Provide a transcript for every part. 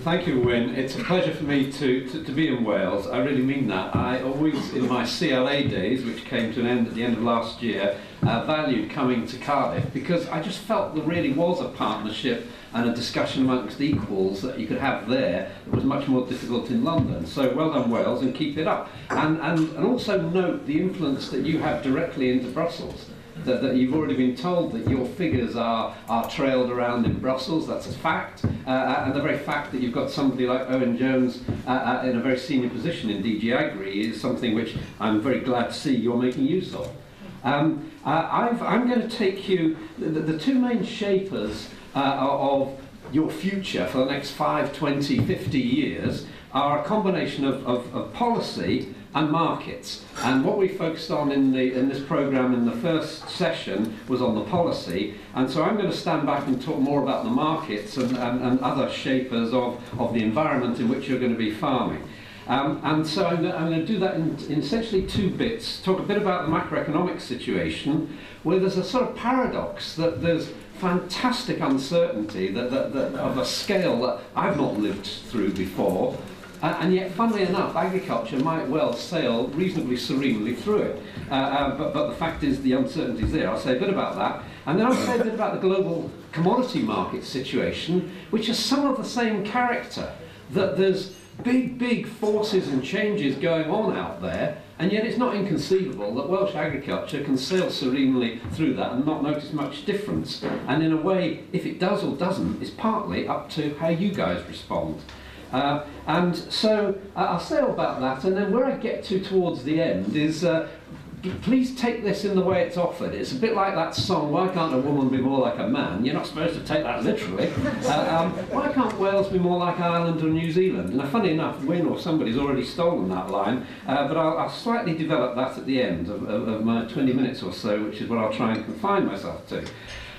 Thank you, Wyn. It's a pleasure for me to be in Wales. I really mean that. I always, in my CLA days, which came to an end at the end of last year, valued coming to Cardiff because I just felt there really was a partnership and a discussion amongst equals that you could have there that was much more difficult in London. So well done, Wales, and keep it up. And also note the influence that you have directly into Brussels. That you've already been told that your figures are trailed around in Brussels, that's a fact, and the very fact that you've got somebody like Owen Jones in a very senior position in DG Agri is something which I'm very glad to see you're making use of. I'm going to take you, the two main shapers of your future for the next 5, 20, 50 years are a combination of policy and markets. And what we focused on in this programme in the first session was on the policy, and so I'm going to stand back and talk more about the markets and other shapers of the environment in which you're going to be farming. And so I'm going to do that in essentially two bits. Talk a bit about the macroeconomic situation, where there's a sort of paradox that there's fantastic uncertainty that of a scale that I've not lived through before, and yet, funnily enough, agriculture might well sail reasonably serenely through it. But the fact is the uncertainty is there. I'll say a bit about that. And then I'll say a bit about the global commodity market situation, which is some of the same character, that there's big forces and changes going on out there, and yet it's not inconceivable that Welsh agriculture can sail serenely through that and not notice much difference. And in a way, if it does or doesn't, it's partly up to how you guys respond. And so I'll say all about that, and then where I get to towards the end is please take this in the way it's offered. It's a bit like that song, Why Can't a Woman Be More Like a Man? You're not supposed to take that literally. Why can't Wales be more like Ireland or New Zealand? Now, funny enough, Wyn or somebody's already stolen that line, but I'll slightly develop that at the end of my 20 minutes or so, which is what I'll try and confine myself to.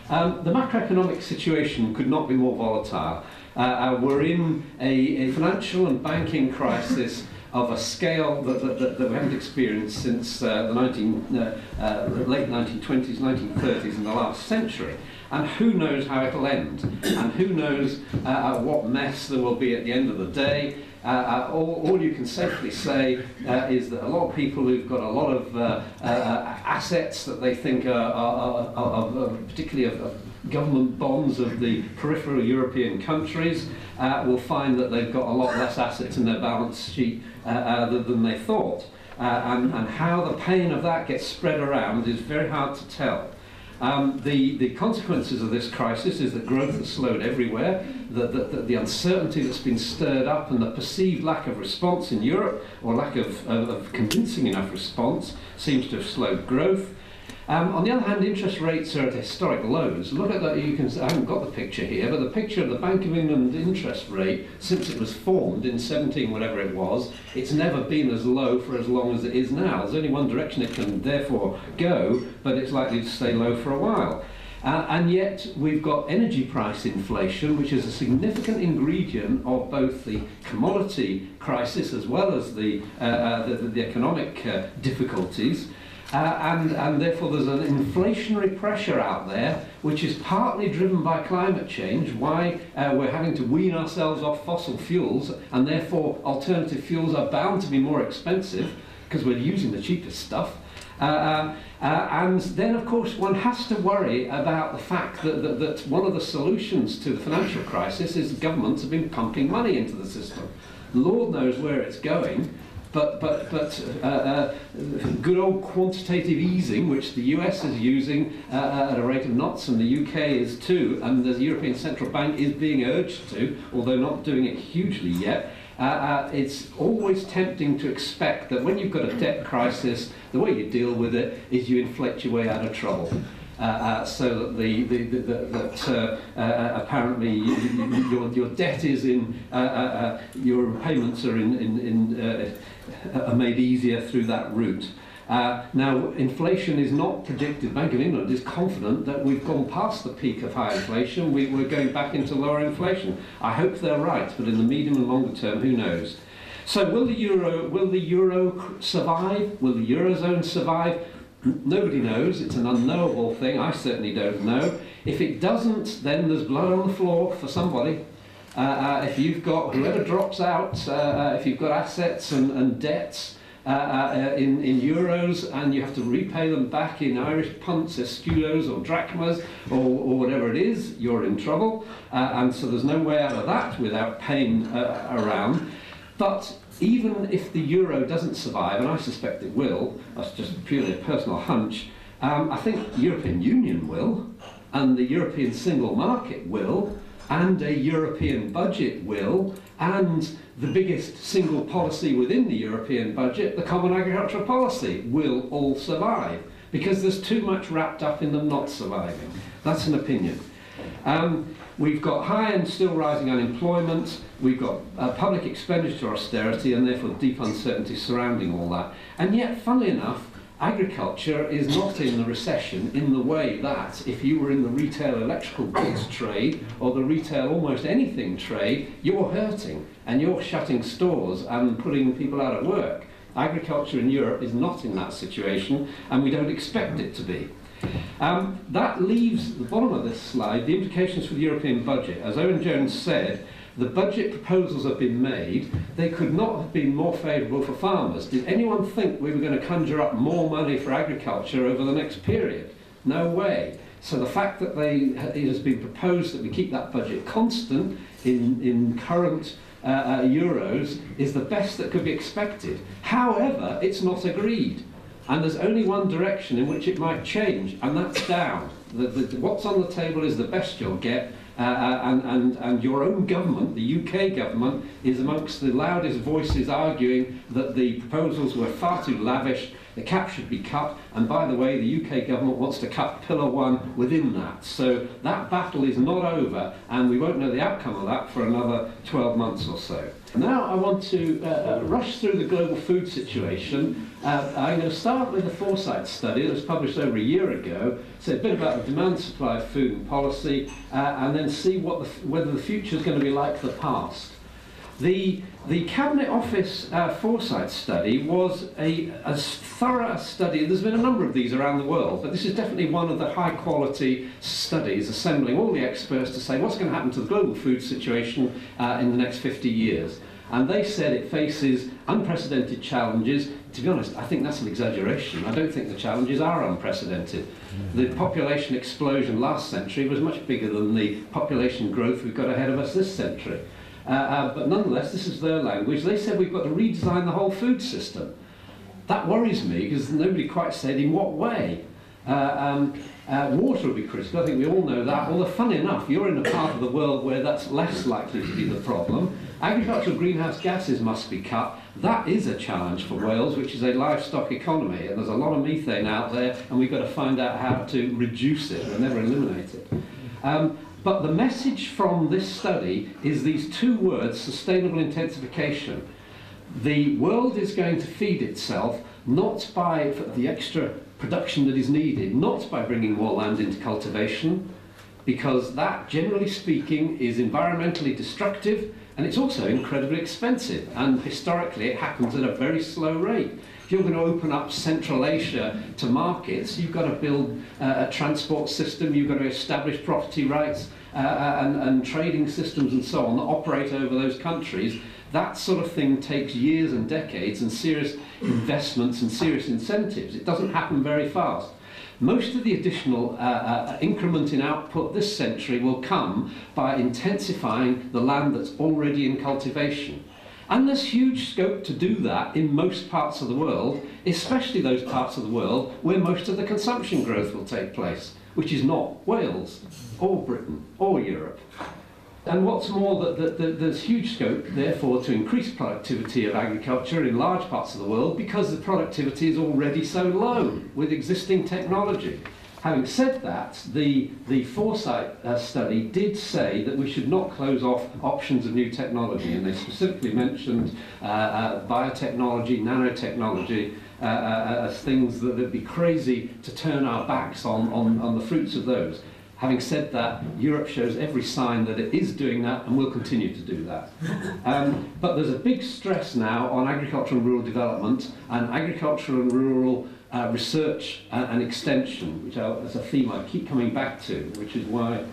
The macroeconomic situation could not be more volatile. We're in a financial and banking crisis of a scale that we haven't experienced since the late 1920s, 1930s and the last century. And who knows how it'll end, and who knows what mess there will be at the end of the day. All you can safely say is that a lot of people who've got a lot of assets that they think are particularly of government bonds of the peripheral European countries will find that they've got a lot less assets in their balance sheet than they thought. And how the pain of that gets spread around is very hard to tell. The consequences of this crisis is that growth has slowed everywhere, the uncertainty that's been stirred up and the perceived lack of response in Europe, or lack of convincing enough response, seems to have slowed growth. On the other hand, interest rates are at historic lows. Look at that. I haven't got the picture here, but the picture of the Bank of England interest rate since it was formed in 17, whatever it was, it's never been as low for as long as it is now. There's only one direction it can therefore go, but it's likely to stay low for a while. And yet we've got energy price inflation, which is a significant ingredient of both the commodity crisis as well as the economic difficulties. And therefore there's an inflationary pressure out there, which is partly driven by climate change, why we're having to wean ourselves off fossil fuels, and therefore alternative fuels are bound to be more expensive because we're using the cheapest stuff. And then, of course, one has to worry about the fact that one of the solutions to the financial crisis is governments have been pumping money into the system. Lord knows where it's going. But good old quantitative easing, which the US is using at a rate of knots, and the UK is too, and the European Central Bank is being urged to, although not doing it hugely yet, it's always tempting to expect that when you've got a debt crisis, the way you deal with it is you inflate your way out of trouble. So that apparently your debt is in your repayments are are made easier through that route. Now, inflation is not predicted. Bank of England is confident that we've gone past the peak of high inflation. We're going back into lower inflation. I hope they're right, but in the medium and longer term, who knows? So will the euro survive? Will the Eurozone survive? Nobody knows. It's an unknowable thing. I certainly don't know. If it doesn't, then there's blood on the floor for somebody. If you've got, whoever drops out, if you've got assets and debts in euros and you have to repay them back in Irish punts, escudos or drachmas or whatever it is, you're in trouble. And so there's no way out of that without paying around. But even if the euro doesn't survive, and I suspect it will, that's just purely a personal hunch, I think the European Union will, and the European single market will, and a European budget will, and the biggest single policy within the European budget, the Common Agricultural Policy, will all survive, because there's too much wrapped up in them not surviving. That's an opinion. We've got high and still rising unemployment, we've got public expenditure austerity, and therefore deep uncertainty surrounding all that. And yet, funnily enough, agriculture is not in the recession in the way that if you were in the retail electrical goods trade or the retail almost anything trade, you're hurting and you're shutting stores and putting people out of work. Agriculture in Europe is not in that situation, and we don't expect it to be. That leaves the bottom of this slide the implications for the European budget. As Owen Jones said, the budget proposals have been made. They could not have been more favourable for farmers. Did anyone think we were going to conjure up more money for agriculture over the next period? No way. So the fact that it has been proposed that we keep that budget constant in current euros is the best that could be expected. However, it's not agreed. And there's only one direction in which it might change, and that's down. What's on the table is the best you'll get, and your own government, the UK government, is amongst the loudest voices arguing that the proposals were far too lavish, the cap should be cut, and by the way, the UK government wants to cut Pillar 1 within that. So that battle is not over, and we won't know the outcome of that for another 12 months or so. Now I want to rush through the global food situation. I'm going to start with the Foresight study that was published over a year ago, say a bit about the demand supply of food and policy, and then see whether the future is going to be like the past. The Cabinet Office Foresight study was as thorough a study. There's been a number of these around the world, but this is definitely one of the high quality studies assembling all the experts to say what's going to happen to the global food situation in the next 50 years. And they said it faces unprecedented challenges. To be honest, I think that's an exaggeration. I don't think the challenges are unprecedented. The population explosion last century was much bigger than the population growth we've got ahead of us this century. But nonetheless, this is their language. They said we've got to redesign the whole food system. That worries me because nobody quite said in what way. Water will be critical, I think we all know that, although funny enough, you're in a part of the world where that's less likely to be the problem. Agricultural greenhouse gases must be cut. That is a challenge for Wales, which is a livestock economy, and there's a lot of methane out there, and we've got to find out how to reduce it and never eliminate it. But the message from this study is these two words, sustainable intensification. The world is going to feed itself not by the extra production that is needed, not by bringing more land into cultivation, because that, generally speaking, is environmentally destructive, and it's also incredibly expensive, and historically it happens at a very slow rate. If you're going to open up Central Asia to markets, you've got to build a transport system, you've got to establish property rights and trading systems and so on that operate over those countries. That sort of thing takes years and decades and serious investments and serious incentives. It doesn't happen very fast. Most of the additional increment in output this century will come by intensifying the land that's already in cultivation. And there's huge scope to do that in most parts of the world, especially those parts of the world where most of the consumption growth will take place, which is not Wales, or Britain, or Europe. And what's more, there's huge scope, therefore, to increase productivity of agriculture in large parts of the world because the productivity is already so low with existing technology. Having said that, the Foresight study did say that we should not close off options of new technology, and they specifically mentioned biotechnology, nanotechnology, as things that would be crazy to turn our backs on the fruits of those. Having said that, Europe shows every sign that it is doing that and will continue to do that. But there's a big stress now on agricultural and rural development and agricultural and rural research and extension, which is a theme I keep coming back to, which is why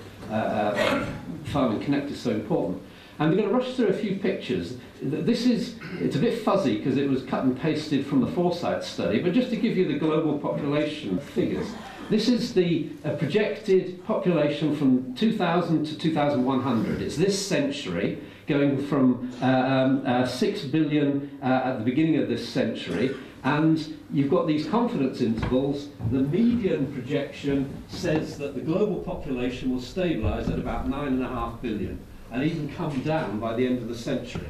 Farming Connect is so important. I'm going to rush through a few pictures. It's a bit fuzzy because it was cut and pasted from the Foresight study, but just to give you the global population figures. This is the projected population from 2000 to 2100. It's this century, going from 6 billion at the beginning of this century, and you've got these confidence intervals. The median projection says that the global population will stabilise at about 9.5 billion and even come down by the end of the century.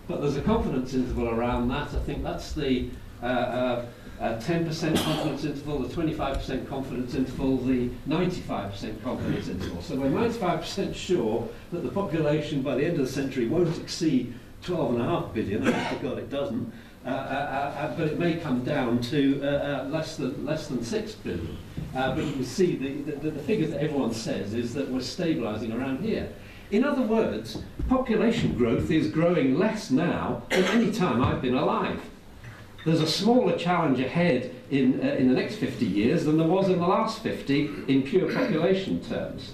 But there's a confidence interval around that. I think that's the 10% confidence interval, the 25% confidence interval, the 95% confidence interval. So we're 95% sure that the population by the end of the century won't exceed 12.5 billion. I forgot it doesn't. But it may come down to less than 6 billion. But you can see the figure that everyone says is that we're stabilising around here. In other words, population growth is growing less now than any time I've been alive. There's a smaller challenge ahead in the next 50 years than there was in the last 50 in pure population terms.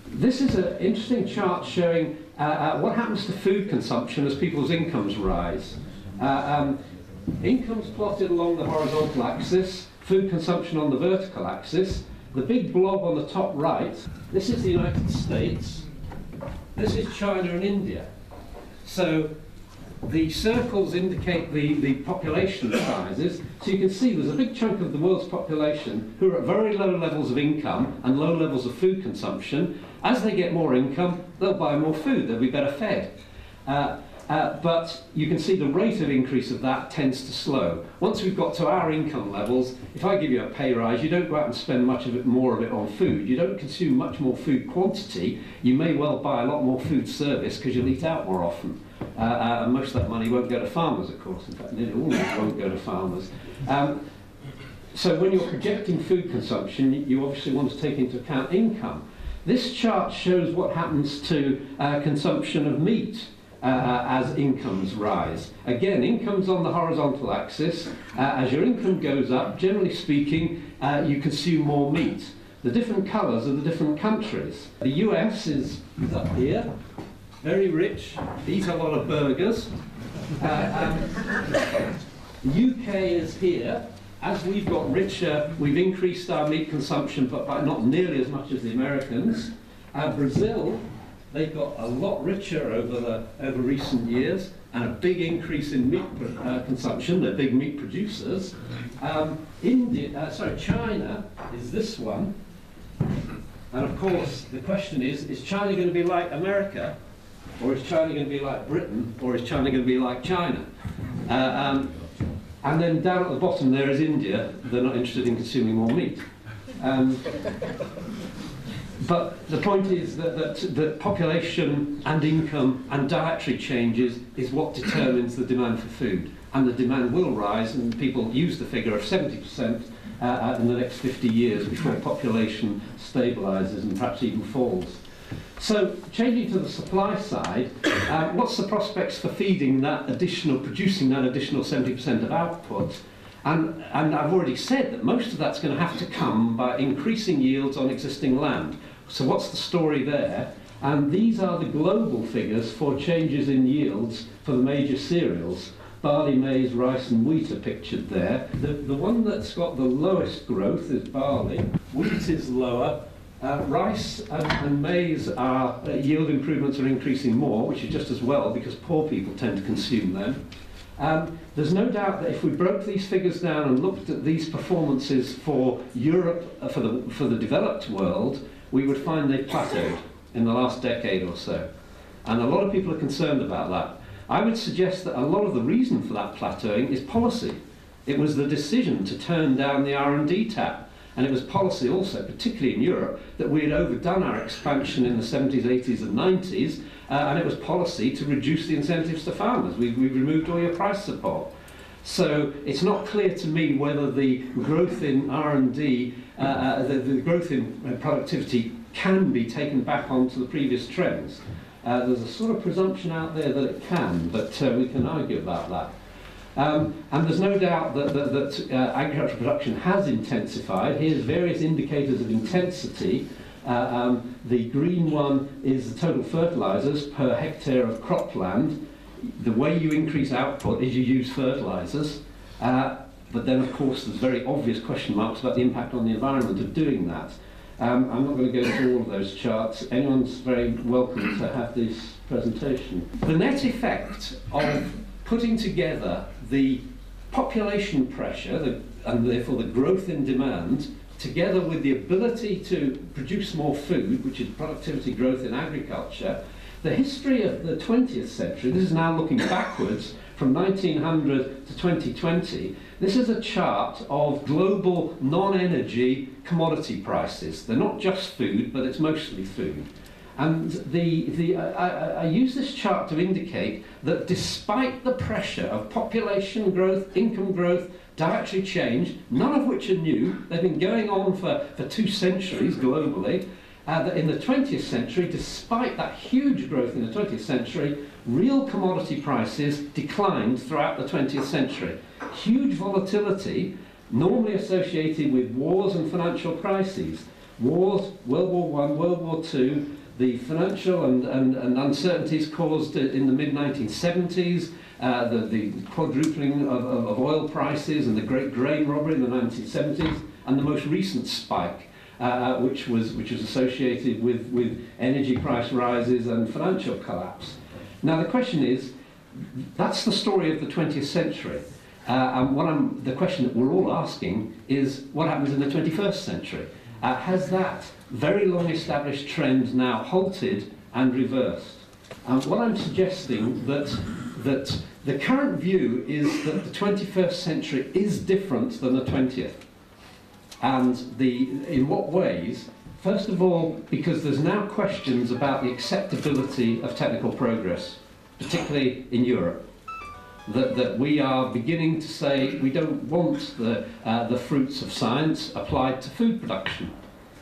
This is an interesting chart showing what happens to food consumption as people's incomes rise. Incomes plotted along the horizontal axis, food consumption on the vertical axis. The big blob on the top right, this is the United States, this is China and India. So the circles indicate the population sizes, so you can see there's a big chunk of the world's population who are at very low levels of income and low levels of food consumption. As they get more income, they'll buy more food, they'll be better fed. But you can see the rate of increase of that tends to slow. Once we've got to our income levels, if I give you a pay rise, you don't go out and spend more of it on food. You don't consume much more food quantity. You may well buy a lot more food service because you'll eat out more often. And most of that money won't go to farmers, of course. In fact, nearly all of it won't go to farmers. So when you're projecting food consumption, you obviously want to take into account income. This chart shows what happens to consumption of meat as incomes rise. Again, income's on the horizontal axis. As your income goes up, generally speaking, you consume more meat. The different colours are the different countries. The US is up here, very rich, eat a lot of burgers. The UK is here. As we've got richer, we've increased our meat consumption, but by not nearly as much as the Americans. Brazil, they've got a lot richer over recent years, and a big increase in meat consumption. They're big meat producers. China is this one. And of course, the question is China going to be like America? Or is China going to be like Britain? Or is China going to be like China? And then down at the bottom there is India. They're not interested in consuming more meat. But the point is that population and income and dietary changes is what determines the demand for food. And the demand will rise, and people use the figure of 70% in the next 50 years before population stabilises and perhaps even falls. So, changing to the supply side, what's the prospects for producing that additional 70% of output? And I've already said that most of that's going to have to come by increasing yields on existing land. So what's the story there? And these are the global figures for changes in yields for the major cereals. Barley, maize, rice and wheat are pictured there. The one that's got the lowest growth is barley. Wheat is lower. Rice and maize yield improvements are increasing more, which is just as well because poor people tend to consume them. There's no doubt that if we broke these figures down and looked at these performances for Europe, for the developed world, we would find they've plateaued in the last decade or so. And a lot of people are concerned about that. I would suggest that a lot of the reason for that plateauing is policy. It was the decision to turn down the R&D tap. And it was policy also, particularly in Europe, that we had overdone our expansion in the 70s, 80s and 90s, and it was policy to reduce the incentives to farmers. We removed all your price support. So it's not clear to me whether the growth in R&D, the growth in productivity can be taken back onto the previous trends. There's a sort of presumption out there that it can, but we can argue about that. And there's no doubt that agricultural production has intensified. Here's various indicators of intensity. The green one is the total fertilisers per hectare of cropland. The way you increase output is you use fertilisers. But then, of course, there's very obvious question marks about the impact on the environment of doing that. I'm not going to go through all of those charts. Anyone's very welcome to have this presentation. The net effect of putting together the population pressure, and therefore the growth in demand, together with the ability to produce more food, which is productivity growth in agriculture, the history of the 20th century, this is now looking backwards from 1900 to 2020, this is a chart of global non-energy commodity prices. They're not just food, but it's mostly food. And I use this chart to indicate that despite the pressure of population growth, income growth, dietary change, none of which are new, they've been going on for 2 centuries globally, that in the 20th century, despite that huge growth in the 20th century, real commodity prices declined throughout the 20th century. Huge volatility, normally associated with wars and financial crises. Wars, World War I, World War II, the financial and uncertainties caused in the mid-1970s, the quadrupling of oil prices and the great grain robbery in the 1970s, and the most recent spike, which was associated with energy price rises and financial collapse. Now the question is, that's the story of the 20th century. And the question that we're all asking is, what happens in the 21st century? Has that very long established trend now halted and reversed? What I'm suggesting that the current view is that the 21st century is different than the 20th. And in what ways? First of all, because there's now questions about the acceptability of technical progress, particularly in Europe. That we are beginning to say we don't want the fruits of science applied to food production.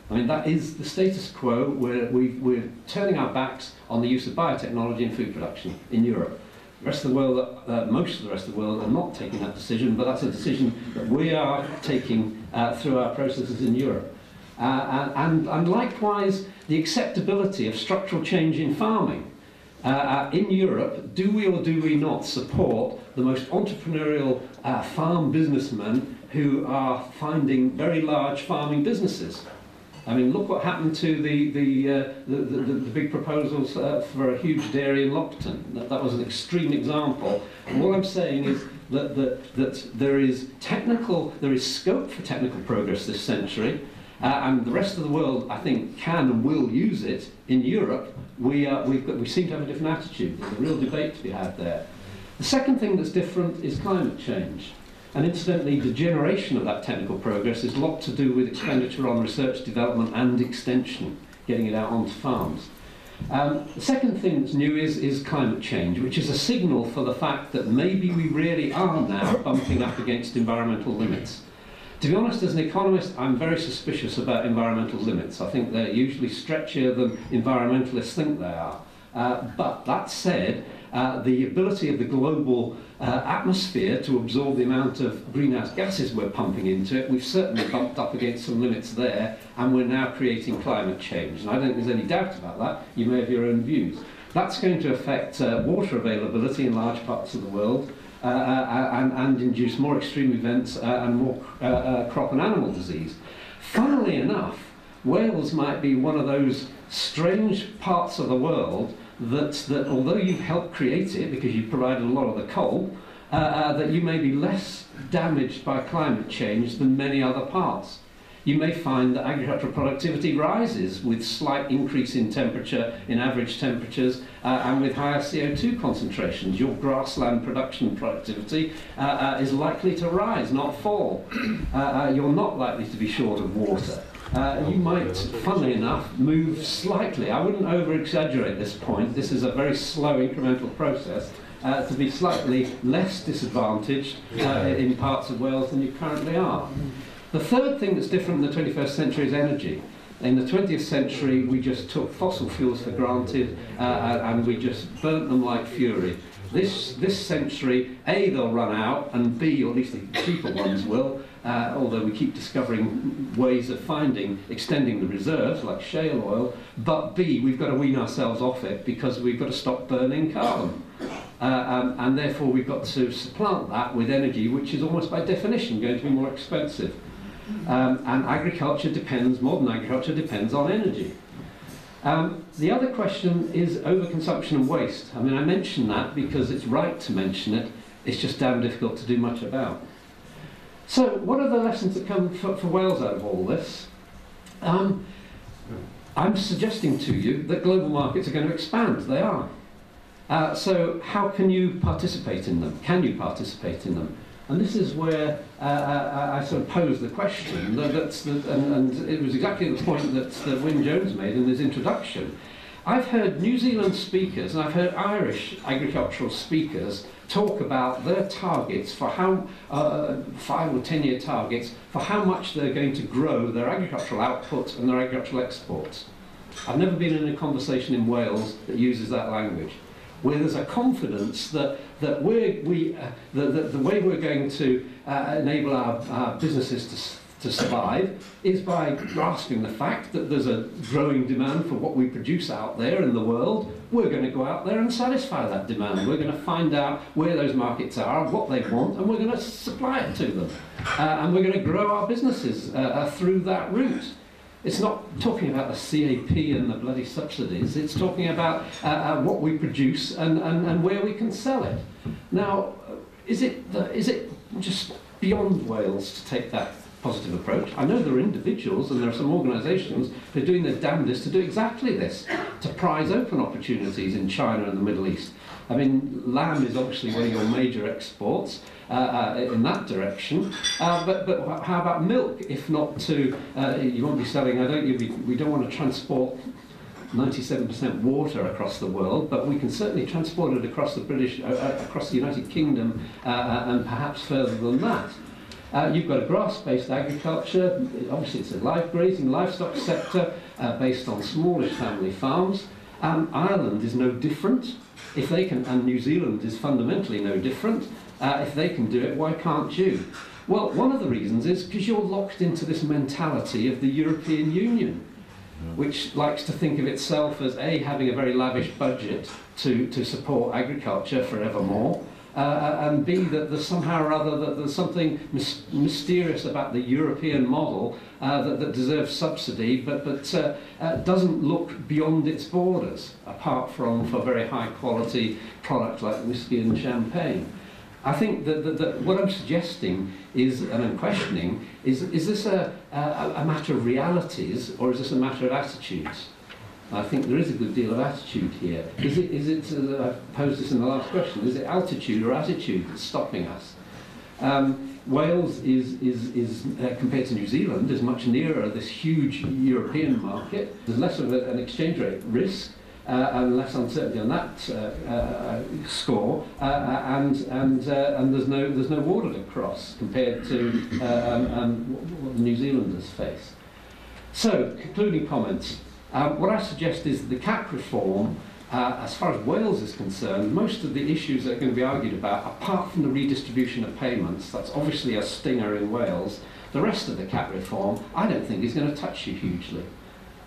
I mean, that is the status quo where we're turning our backs on the use of biotechnology in food production in Europe. The rest of the world, most of the rest of the world are not taking that decision, but that's a decision that we are taking through our processes in Europe. And likewise, the acceptability of structural change in farming. In Europe, do we or do we not support the most entrepreneurial farm businessmen who are finding very large farming businesses? I mean, look what happened to the big proposals for a huge dairy in Lockton. That was an extreme example. And what I'm saying is that there is scope for technical progress this century, and the rest of the world, I think, can and will use it. In Europe, we seem to have a different attitude. There's a real debate to be had there. The second thing that's different is climate change. And incidentally, the generation of that technical progress is a lot to do with expenditure on research, development and extension, getting it out onto farms. The second thing that's new is climate change, which is a signal for the fact that maybe we really are now bumping up against environmental limits. To be honest, as an economist, I'm very suspicious about environmental limits. I think they're usually stretchier than environmentalists think they are. But that said, the ability of the global atmosphere to absorb the amount of greenhouse gases we're pumping into it, we've certainly bumped up against some limits there, and we're now creating climate change. And I don't think there's any doubt about that. You may have your own views. That's going to affect water availability in large parts of the world, and induce more extreme events and more crop and animal disease. Funnily enough, Wales might be one of those strange parts of the world that although you've helped create it because you've provided a lot of the coal, that you may be less damaged by climate change than many other parts. You may find that agricultural productivity rises with slight increase in temperature, in average temperatures, and with higher CO2 concentrations. Your grassland production productivity is likely to rise, not fall. You're not likely to be short of water. You might, funnily enough, move slightly. I wouldn't over-exaggerate this point. This is a very slow incremental process. To be slightly less disadvantaged in parts of Wales than you currently are. The third thing that's different in the 21st century is energy. In the 20th century, we just took fossil fuels for granted and we just burnt them like fury. This century, A, they'll run out, and B, or at least the cheaper ones will, although we keep discovering ways of extending the reserves, like shale oil, but B, we've got to wean ourselves off it because we've got to stop burning carbon. And therefore we've got to supplant that with energy which is almost by definition going to be more expensive. And modern agriculture depends on energy. The other question is overconsumption and waste. I mean, I mention that because it's right to mention it, it's just damn difficult to do much about. So what are the lessons that come for Wales out of all this? I'm suggesting to you that global markets are going to expand. They are. So how can you participate in them? Can you participate in them? And this is where I sort of pose the question, and it was exactly the point that Wyn Jones made in his introduction. I've heard New Zealand speakers and I've heard Irish agricultural speakers talk about their targets for how, 5 or 10 year targets, for how much they're going to grow their agricultural output and their agricultural exports. I've never been in a conversation in Wales that uses that language, where there's a confidence that the way we're going to enable our businesses to survive is by grasping the fact that there's a growing demand for what we produce out there in the world. We're going to go out there and satisfy that demand. We're going to find out where those markets are, what they want, and we're going to supply it to them. And we're going to grow our businesses through that route. It's not talking about the CAP and the bloody subsidies, it's talking about what we produce and where we can sell it. Now, is it just beyond Wales to take that positive approach? I know there are individuals and there are some organisations who are doing their damnedest to do exactly this, to prize open opportunities in China and the Middle East. I mean, lamb is obviously one of your major exports in that direction, but how about milk? If not to, you won't be selling, we don't want to transport 97% water across the world, but we can certainly transport it across across the United Kingdom and perhaps further than that. You've got a grass-based agriculture, obviously it's a grazing livestock sector based on smallish family farms. Ireland is no different. If they can, and New Zealand is fundamentally no different. If they can do it, why can't you? Well, one of the reasons is because you're locked into this mentality of the European Union, which likes to think of itself as A, having a very lavish budget to support agriculture forevermore, and B, that there's somehow or other that there's something mysterious about the European model that deserves subsidy, but doesn't look beyond its borders, apart from for very high quality products like whiskey and champagne. I think that what I'm suggesting is, and I'm questioning, is this a matter of realities or is this a matter of attitudes? I think there is a good deal of attitude here. Is it I posed this in the last question, is it altitude or attitude that's stopping us? Wales is compared to New Zealand, is much nearer this huge European market. There's less of an exchange rate risk and less uncertainty on that score, and there's no water to cross compared to what the New Zealanders face. So, concluding comments. What I suggest is that the CAP reform, as far as Wales is concerned, most of the issues that are going to be argued about, apart from the redistribution of payments, that's obviously a stinger in Wales, the rest of the CAP reform, I don't think is going to touch you hugely.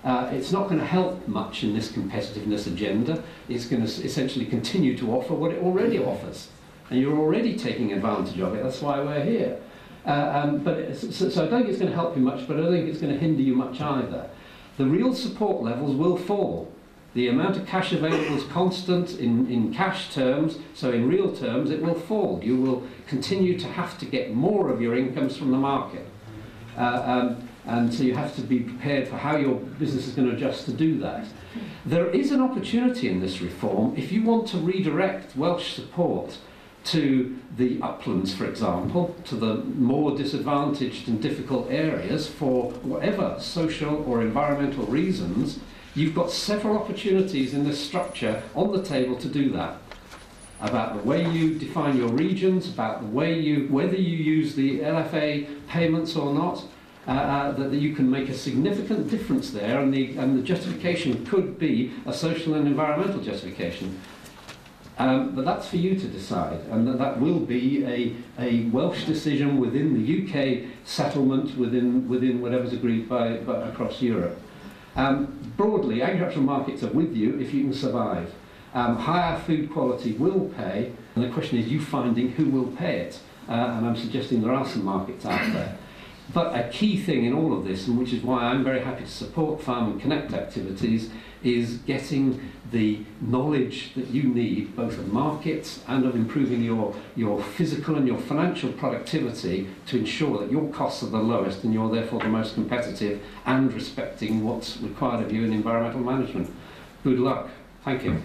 It's not going to help much in this competitiveness agenda. It's going to essentially continue to offer what it already offers. And you're already taking advantage of it, that's why we're here. So I don't think it's going to help you much, but I don't think it's going to hinder you much either. The real support levels will fall. The amount of cash available is constant in cash terms, so in real terms it will fall. You will continue to have to get more of your incomes from the market. And so you have to be prepared for how your business is going to adjust to do that. There is an opportunity in this reform if you want to redirect Welsh support to the uplands, for example, to the more disadvantaged and difficult areas for whatever social or environmental reasons. You've got several opportunities in this structure on the table to do that. About the way you define your regions, about the way whether you use the LFA payments or not, that you can make a significant difference there, and the justification could be a social and environmental justification. But that's for you to decide, and that will be a Welsh decision within the UK settlement, within whatever's agreed by across Europe. Broadly, agricultural markets are with you if you can survive. Higher food quality will pay, and the question is you finding who will pay it. And I'm suggesting there are some markets out there. But a key thing in all of this, and which is why I'm very happy to support Farm and Connect activities, is getting the knowledge that you need, both of markets and of improving your physical and your financial productivity, to ensure that your costs are the lowest and you're therefore the most competitive, and respecting what's required of you in environmental management. Good luck. Thank you.